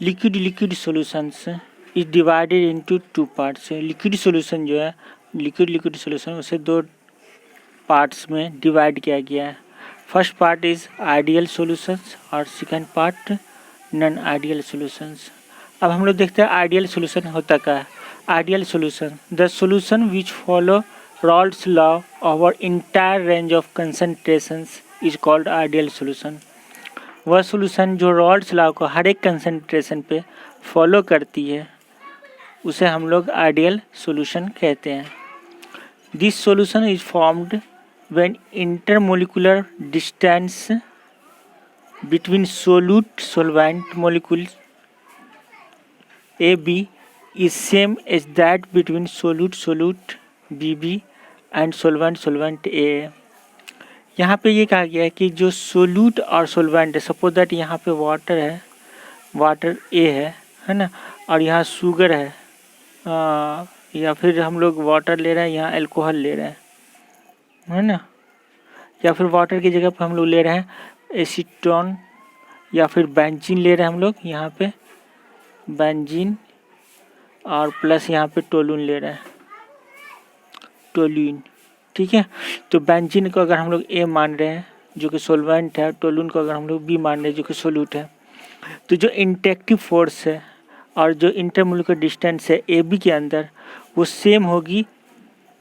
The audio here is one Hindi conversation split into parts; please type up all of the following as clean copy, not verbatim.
Liquid solutions is divided into two parts. Liquid solution जो है, लिक्विड सॉल्यूशन उसे दो पार्ट्स में डिवाइड किया गया है। First part is ideal solutions और second part non ideal solutions. अब हम लोग देखते हैं आइडियल सॉल्यूशन होता क्या है। Ideal solution, the solution which follow Rawls law over entire range of concentrations is called ideal solution. वह सॉल्यूशन जो रॉल्स लॉ को हर एक कंसंट्रेशन पे फॉलो करती है उसे हम लोग आइडियल सॉल्यूशन कहते हैं। This solution is formed when intermolecular distance between solute solvent molecules AB is same as that between solute BB and solvent A। यहाँ पे ये कहा गया है कि जो सोल्यूट और सोलवेंट है, सपोज दैट यहाँ पे वाटर है, वाटर A है ना, और यहाँ शुगर है, या फिर हम लोग वाटर ले रहे हैं, यहाँ अल्कोहल ले रहे हैं, है ना, या फिर वाटर की जगह पे हम लोग ले रहे हैं एसीटोन या फिर बेंजीन ले रहे हैं हम लोग, यहाँ पे बेंजीन और प्लस यहाँ पे टोलून ले रहे हैं, टोलून, ठीक है। तो बेंजीन को अगर हम लोग ए मान रहे हैं जो कि सोलवेंट है, टोलून को अगर हम लोग बी मान रहे हैं जो कि सोल्यूट है, तो जो इंटरेक्टिव फोर्स है और जो इंटरमोलिकुलर डिस्टेंस है ए बी के अंदर वो सेम होगी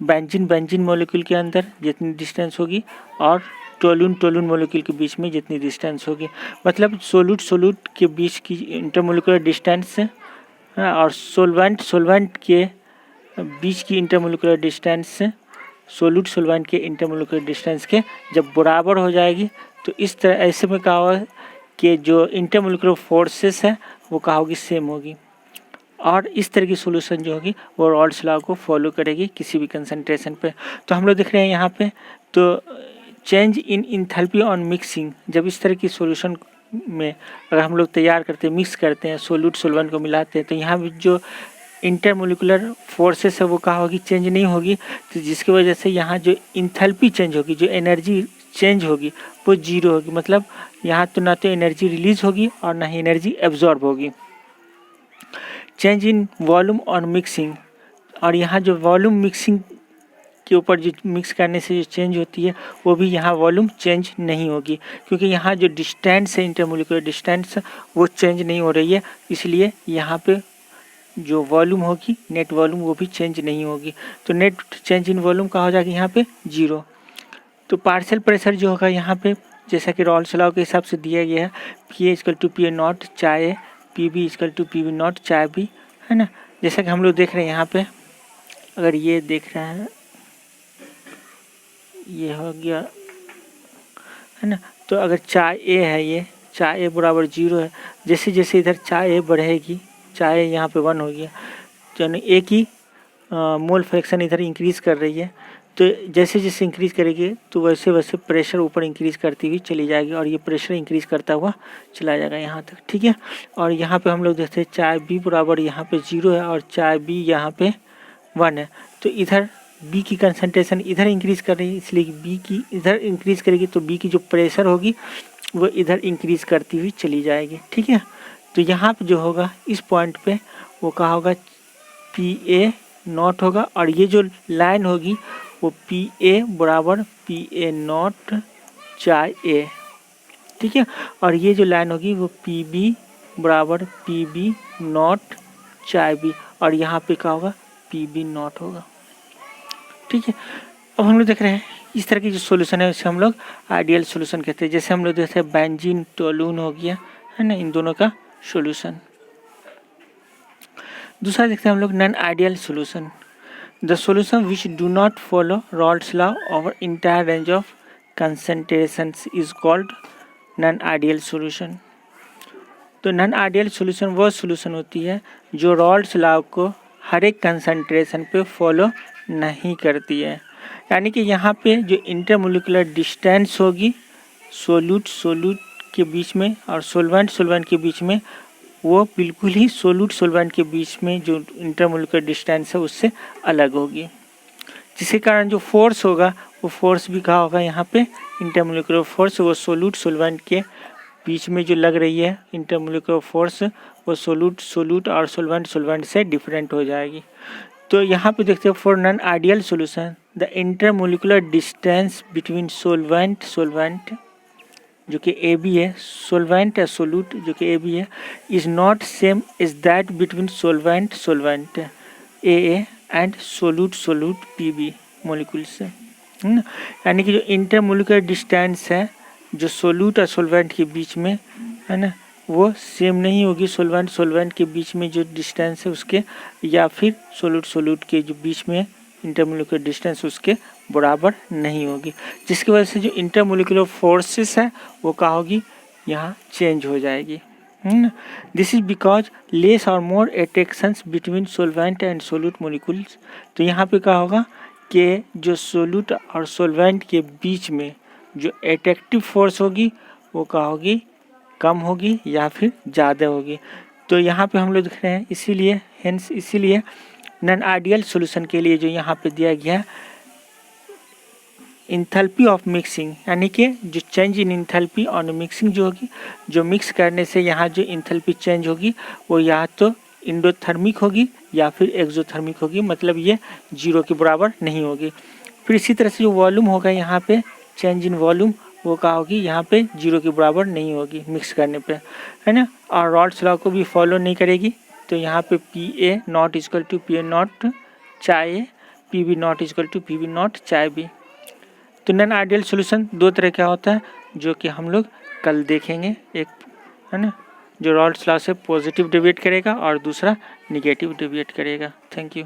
बेंजीन मॉलिक्यूल के अंदर जितनी डिस्टेंस होगी और टोलून मॉलिक्यूल के बीच में जितनी डिस्टेंस होगी। मतलब सोल्यूट के बीच की इंटरमोलिकुलर डिस्टेंस और सोलवेंट के बीच की इंटरमोलिकुलर डिस्टेंस सोल्वेंट के इंटरमोलिकुलर डिस्टेंस के जब बराबर हो जाएगी तो इस तरह ऐसे में कहा होगा कि जो इंटरमोलिकुलर फोर्सेस है वो कहा होगी सेम होगी, और इस तरह की सॉल्यूशन जो होगी वो रॉल्स लॉ को फॉलो करेगी किसी भी कंसंट्रेशन पे। तो हम लोग देख रहे हैं यहाँ पे, तो change in enthalpy on mixing, जब इस तरह की सॉल्यूशन में अगर हम लोग तैयार करते हैं, मिक्स करते हैं, सोल्वेंट को मिलाते हैं, तो यहाँ भी जो इंटरमोलिकुलर फोर्सेस है वो कहा होगी चेंज नहीं होगी, तो जिसकी वजह से यहाँ जो इंथैल्पी चेंज होगी, जो एनर्जी चेंज होगी वो जीरो होगी। मतलब यहाँ तो ना तो एनर्जी रिलीज होगी और ना ही एनर्जी एब्जॉर्ब होगी। चेंज इन वॉल्यूम और मिक्सिंग, और यहाँ जो वॉल्यूम मिक्सिंग के ऊपर जो मिक्स करने से जो चेंज होती है वो भी यहाँ वॉल्यूम चेंज नहीं होगी, क्योंकि यहाँ जो डिस्टेंस है इंटरमोलिकुलर डिस्टेंस वो चेंज नहीं हो रही है, इसलिए यहाँ पे जो वॉल्यूम होगी नेट वॉल्यूम वो भी चेंज नहीं होगी। तो नेट चेंज इन वॉल्यूम का हो जाएगा यहाँ पे जीरो। तो पार्शियल प्रेशर जो होगा यहाँ पे जैसा कि रॉल्स लॉ के हिसाब से दिया गया है, PA equal to PA naught चाहे PB equal to PB naught चाहे B, है ना। जैसा कि हम लोग देख रहे हैं यहाँ पे, अगर ये देख रहे हैं ये हो गया, है ना, तो अगर चाहे A है, ये चाहे A बराबर जीरो है, जैसे जैसे इधर चाहे A बढ़ेगी, चाहे यहाँ पे 1 हो गया, तो A की मोल फ्रैक्शन इधर इंक्रीज़ कर रही है, तो जैसे जैसे इंक्रीज़ करेगी तो वैसे वैसे प्रेशर ऊपर इंक्रीज़ करती हुई चली जाएगी, और ये प्रेशर इंक्रीज़ करता हुआ चला जाएगा यहाँ तक, ठीक है। और यहाँ पे हम लोग देखते हैं चाहे B बराबर यहाँ पे 0 है और चाहे B यहाँ पे 1 है, तो इधर B की कंसंट्रेशन इधर इंक्रीज़ कर रही है, इसलिए B की इधर इंक्रीज़ करेगी तो B की जो प्रेशर होगी वो इधर इंक्रीज़ करती हुई चली जाएगी, ठीक है। तो यहाँ पे जो होगा इस पॉइंट पे वो कहा होगा PA नॉट होगा, और ये जो लाइन होगी वो PA बराबर PA नॉट चाहे A, ठीक है। और ये जो लाइन होगी वो PB बराबर PB नॉट चाहे B, और यहाँ पे क्या होगा PB नॉट होगा, ठीक है। अब हम लोग देख रहे हैं इस तरह की जो सॉल्यूशन है उसे हम लोग आइडियल सॉल्यूशन कहते हैं। जैसे हम लोग देखते हैं बेंजीन टोलून हो गया, है ना, इन दोनों का सॉल्यूशन। दूसरा देखते हैं हम लोग non ideal solution, the solution which do not follow Rawls law over entire range of concentrations is called non ideal solution. तो नॉन आइडियल सॉल्यूशन वो सॉल्यूशन होती है जो रॉल्स लॉ को हर एक कंसंट्रेशन पे फॉलो नहीं करती है, यानी कि यहाँ पे जो इंटरमोलिकुलर डिस्टेंस होगी सोल्यूट के बीच में और सोलवेंट के बीच में वो बिल्कुल ही सोलवेंट के बीच में जो इंटरमोलिकुलर डिस्टेंस है उससे अलग होगी, जिसके कारण जो फोर्स होगा वो फोर्स भी कहा होगा यहाँ पे इंटरमोलिकुलर फोर्स वो सोल्वेंट के बीच में जो लग रही है इंटरमोलिकुलर फोर्स वो सोल्यूट और सोलवेंट से डिफरेंट हो जाएगी। तो यहाँ पे देखते हैं for non ideal solution the intermolecular distance between solvent जो कि ए बी है, सोलवेंट या सोल्यूट जो कि ए बी है, is not same is that between solvent A and solute P B molecules. यानी कि जो इंटरमोलिकुलर डिस्टेंस है जो सोल्यूट और सोलवेंट के बीच में है ना, वो सेम नहीं होगी सोलवेंट के बीच में जो डिस्टेंस है उसके, या फिर सोल्यूट के जो बीच में इंटरमोलिकुलर डिस्टेंस उसके बराबर नहीं होगी, जिसकी वजह से जो इंटरमोलिकुलर फोर्सेस है वो क्या होगी, यहाँ चेंज हो जाएगी। दिस इज बिकॉज लेस और more attractions between solvent and solute molecules. तो यहाँ पे क्या होगा कि जो सोल्यूट और सोलवेंट के बीच में जो अट्रैक्टिव फोर्स होगी वो क्या होगी, कम होगी या फिर ज़्यादा होगी। तो यहाँ पे हम लोग देख रहे हैं इसीलिए नॉन आइडियल सॉल्यूशन के लिए जो यहाँ पे दिया गया है इंथैल्पी ऑफ मिक्सिंग, यानी कि जो चेंज इन इंथैल्पी और मिक्सिंग जो होगी, जो मिक्स करने से यहाँ जो इंथैल्पी चेंज होगी वो या तो इंडोथर्मिक होगी या फिर एक्सोथर्मिक होगी, मतलब ये 0 के बराबर नहीं होगी। फिर इसी तरह से जो वॉल्यूम होगा यहाँ पे चेंज इन वॉल्यूम वो क्या होगी, यहाँ पे 0 के बराबर नहीं होगी मिक्स करने पे, है ना। और रॉल्स लॉ को भी फॉलो नहीं करेगी। तो यहाँ पे P A naught equal to P A naught chi A, P B naught equal to P B naught chi B. तो नॉन आइडियल सॉल्यूशन 2 तरह का होता है जो कि हम लोग कल देखेंगे, एक है ना जो रॉल्स लॉ से पॉजिटिव डेविएट करेगा और दूसरा निगेटिव डेविएट करेगा। Thank you.